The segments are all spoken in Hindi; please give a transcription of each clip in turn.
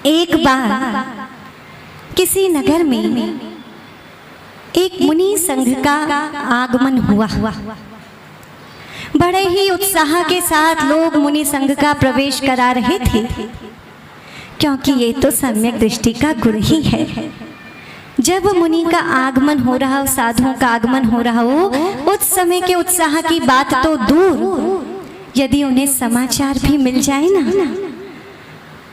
एक बार किसी नगर में एक मुनि संघ का आगमन हुआ। बड़े ही उत्साह के साथ लोग मुनि संघ का प्रवेश करा रहे थे, क्योंकि ये तो सम्यक दृष्टि का गुण ही है। जब मुनि का आगमन हो रहा हो, साधुओं का आगमन हो रहा हो, उस समय के उत्साह की बात तो दूर, यदि उन्हें समाचार भी मिल जाए ना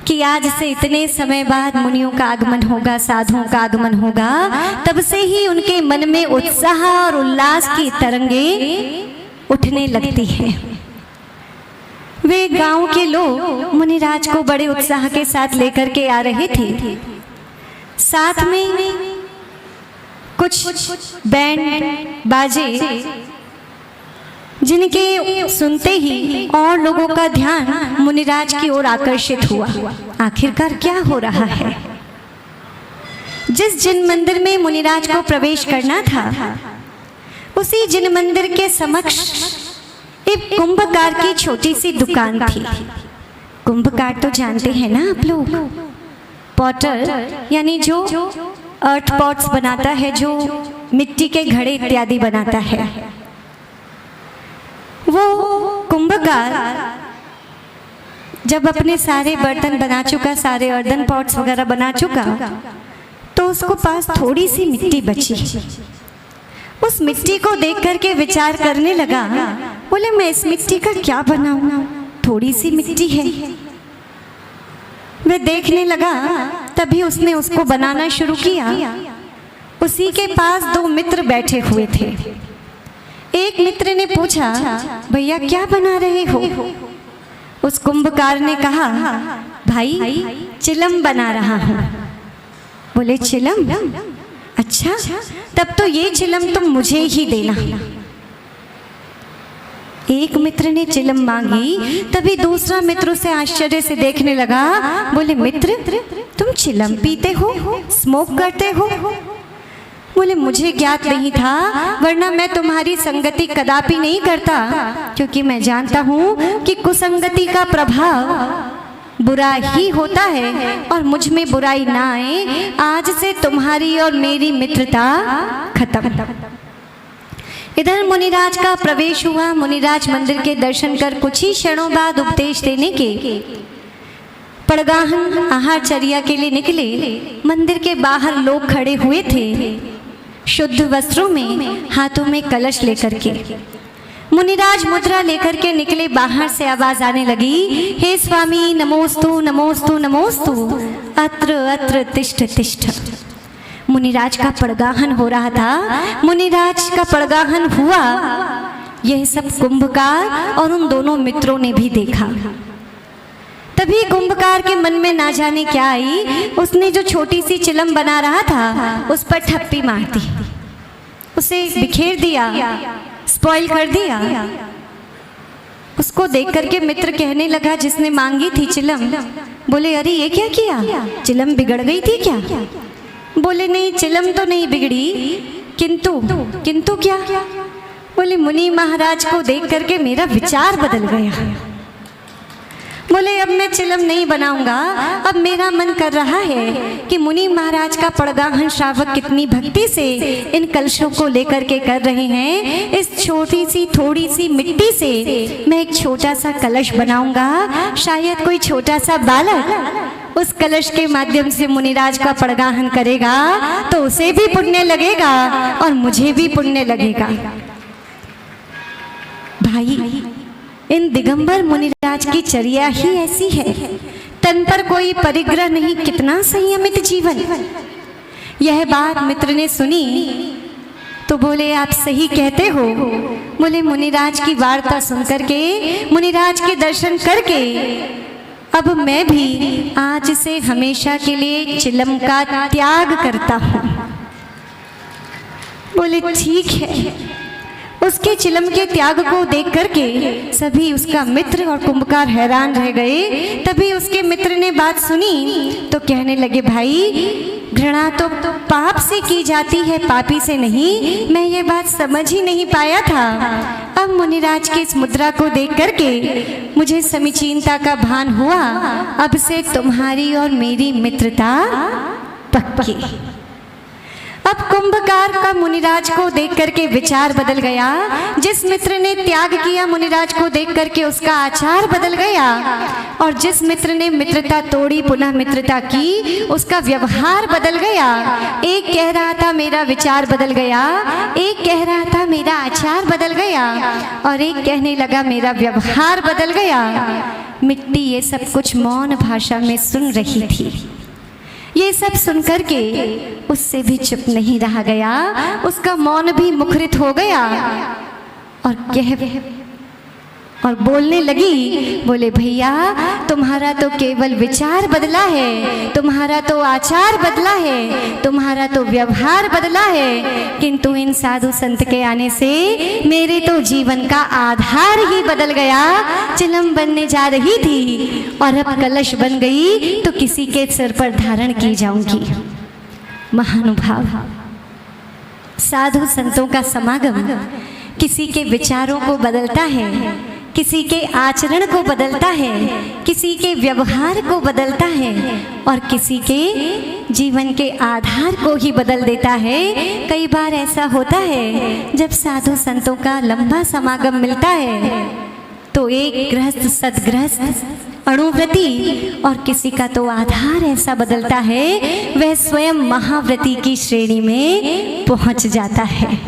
कि आज से इतने समय बाद मुनियों का आगमन होगा, साधुओं का आगमन होगा, तब से ही उनके मन में उत्साह और उल्लास की तरंगे उठने लगती है। वे गांव के लोग मुनिराज को बड़े उत्साह के साथ लेकर के आ रहे थे। साथ में कुछ बैंड बाजे, जिनके सुनते ही और लोगों का ध्यान मुनिराज की ओर आकर्षित हुआ। आखिरकार क्या हो रहा है? जिस जिन मंदिर में मुनिराज को प्रवेश करना था, उसी जिन मंदिर के समक्ष एक कुंभकार की छोटी सी दुकान थी। कुंभकार तो जानते हैं ना आप लोग, पॉटर यानी जो अर्थ पॉट्स बनाता है, जो मिट्टी के घड़े इत्यादि बनाता है। वो कुंभकार जब अपने सारे बर्तन बना चुका, सारे अर्दन पॉट्स वगैरह बना चुका, तो उसको पास थोड़ी सी मिट्टी बची। उस मिट्टी को देख करके विचार करने लगा, बोले मैं इस मिट्टी का क्या बनाऊं, थोड़ी सी मिट्टी है। वह देखने लगा, तभी उसने उसको बनाना शुरू किया। उसी के पास दो मित्र बैठे हुए थे। एक मित्र ने पूछा, भैया क्या बना रहे हो? उस कुंभकार ने कहा, भाई चिलम बना रहा हूं। बोले चिलम? अच्छा, तब तो ये चिलम तुम मुझे ही देना। एक मित्र ने चिलम मांगी, तभी दूसरा मित्र उसे आश्चर्य से देखने लगा। बोले मित्र, तुम चिलम पीते हो, स्मोक करते हो? बोले मुझे ज्ञात नहीं था, वरना मैं तुम्हारी संगति कदापि नहीं करता, क्योंकि मैं जानता हूँ कि कुसंगति का प्रभाव बुरा ही होता है और मुझ में बुराई ना आए। आज से तुम्हारी और मेरी मित्रता खत्म। इधर मुनिराज का प्रवेश हुआ। मुनिराज मंदिर के दर्शन कर कुछ ही क्षणों बाद उपदेश देने के पड़गाहन आहारचर्या के लिए निकले। मंदिर के बाहर लोग खड़े हुए थे, शुद्ध वस्त्रों में, हाथों में कलश लेकर के। मुनिराज मुद्रा लेकर के निकले। बाहर से आवाज आने लगी, हे स्वामी नमोस्तु नमोस्तु नमोस्तु, अत्र अत्र तिष्ठ तिष्ठ। मुनिराज का पड़गाहन हो रहा था। मुनिराज का पड़गाहन हुआ, यह सब कुंभकार और उन दोनों मित्रों ने भी देखा। तभी कुंभकार के मन में ना जाने क्या आई, उसने जो छोटी सी चिलम बना रहा था उस पर ठप्पी मार दी, उसे बिखेर दिया, स्पॉइल कर दिया। उसको देख करके मित्र कहने लगा, जिसने मांगी थी चिलम, बोले अरे ये क्या किया, चिलम बिगड़ गई थी क्या? बोले नहीं, चिलम तो नहीं बिगड़ी, किंतु क्या? बोले मुनि महाराज को देख करके मेरा विचार बदल गया। बोले अब मैं चिलम नहीं बनाऊंगा, अब मेरा मन कर रहा है कि मुनि महाराज का पड़गाहन श्रावक कितनी भक्ति से इन कलशों को लेकर के कर रहे हैं। इस छोटी सी थोड़ी सी मिट्टी से मैं एक छोटा सा कलश बनाऊंगा। शायद कोई छोटा सा बालक उस कलश के माध्यम से मुनिराज का पड़गाहन करेगा, तो उसे भी पुण्य लगेगा और मुझे भी पुण्य लगेगा। भाई, इन दिगंबर मुनिराज की चर्या ही ऐसी है, तन पर कोई परिग्रह नहीं, कितना संयमित जीवन। यह बात मित्र ने सुनी तो बोले आप सही कहते हो। बोले मुनिराज की वार्ता सुनकर के, मुनिराज के दर्शन करके, अब मैं भी आज से हमेशा के लिए चिलम का त्याग करता हूँ। बोले ठीक है। उसके चिलम के त्याग को देख करके सभी उसका मित्र और कुंभकार हैरान रह गए। तभी उसके मित्र ने बात सुनी तो कहने लगे, भाई घृणा तो पाप से की जाती है, पापी से नहीं। मैं ये बात समझ ही नहीं पाया था। अब मुनिराज की इस मुद्रा को देख करके मुझे समीचीनता का भान हुआ। अब से तुम्हारी और मेरी मित्रता पक्की। अब कुंभकार का मुनिराज को देख करके विचार बदल गया। जिस मित्र ने त्याग किया मुनिराज को देख करके उसका आचार बदल गया, और जिस मित्र ने मित्रता तोड़ी पुनः मित्रता की उसका व्यवहार बदल गया। एक कह रहा था मेरा विचार बदल गया, एक कह रहा था मेरा आचार बदल गया, और एक कहने लगा मेरा व्यवहार बदल गया। मिट्टी ये सब कुछ मौन भाषा में सुन रही थी। ये सब सुनकर के उससे भी चुप नहीं रहा गया, उसका मौन भी मुखरित हो गया और बोलने लगी। बोले, भैया तुम्हारा तो केवल विचार बदला है, तुम्हारा तो आचार बदला है, तुम्हारा तो व्यवहार बदला है, किंतु इन साधु संत के आने से मेरे तो जीवन का आधार ही बदल गया। चिलम बनने जा रही थी और अब कलश बन गई तो किसी के सिर पर धारण की जाऊंगी। महानुभाव, साधु संतों का समागम किसी के विचारों को बदलता है, किसी के आचरण को बदलता है, किसी के व्यवहार को बदलता है, और किसी के जीवन के आधार को ही बदल देता है। कई बार ऐसा होता है जब साधु संतों का लंबा समागम मिलता है तो एक गृहस्थ सदगृहस्थ अणुव्रती और किसी का तो आधार ऐसा बदलता है वह स्वयं महाव्रती की श्रेणी में पहुंच जाता है।